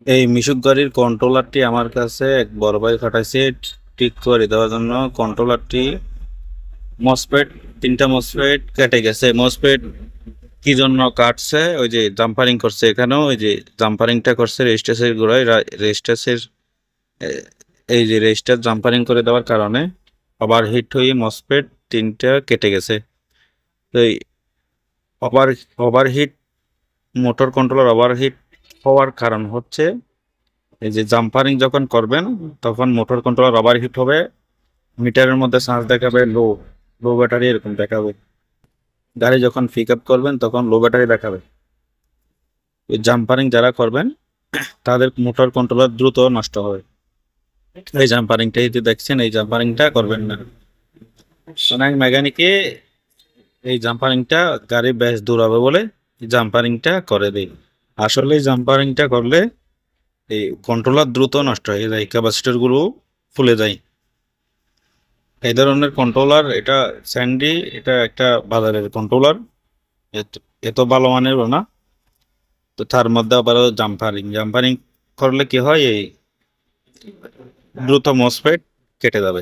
এই মিশুক গাড়ির কন্ট্রোলারটি আমার কাছে এক বড় ভাই পাঠাইছে ঠিক করে দেওয়ার জন্য। কন্ট্রোলারটি মসফেট, তিনটা মসফেট কেটে গেছে। মসফেট কি জন্য কাটছে? ওই যে জাম্পারিং করছে, এখানেও ওই যে জাম্পারিংটা করছে রেজিস্টারের গোড়ায়। রেজিস্টারের এই যে রেজিস্টার জাম্পারিং করে দেওয়ার কারণে ওভার হিট হয়ে মসফেট তিনটা কেটে গেছে। তো এই over overheat, motor controller overheat হওয়ার কারণ হচ্ছে এই যে জাম্পারিং যখন করবেন তখন মোটর কন্ট্রোলার ওভারহিট হবে, মিটারের মধ্যে চার্জ দেখাবে লো, লো ব্যাটারি এরকম দেখাবে। গাড়ি যখন পিক আপ করবেন তখন লো ব্যাটারি দেখাবে। ওই জাম্পারিং যারা করবেন তাদের মোটর কন্ট্রোলার দ্রুত নষ্ট হয়। এই জাম্পারিংটা এই যে দেখছেন, এই জাম্পারিংটা করবেন না। অনেক মেকানিকে এই জাম্পারিংটা গাড়ি বেশ দূর হবে বলে জাম্পারিংটা করে দেয়। আসলে এই জাম্পারিংটা করলে এই কন্ট্রোলার দ্রুত নষ্ট হয়ে যায়, ক্যাপাসিটর গুলো ফুলে যায়। এই ধরনের কন্ট্রোলার, এটা স্যান্ডি, এটা একটা বাজারের কন্ট্রোলার, এত এত ভালো মানের না। তো তার মধ্যে আবার জাম্পারিং জাম্পারিং করলে কি হয়, এই দ্রুত মসফেট কেটে যাবে।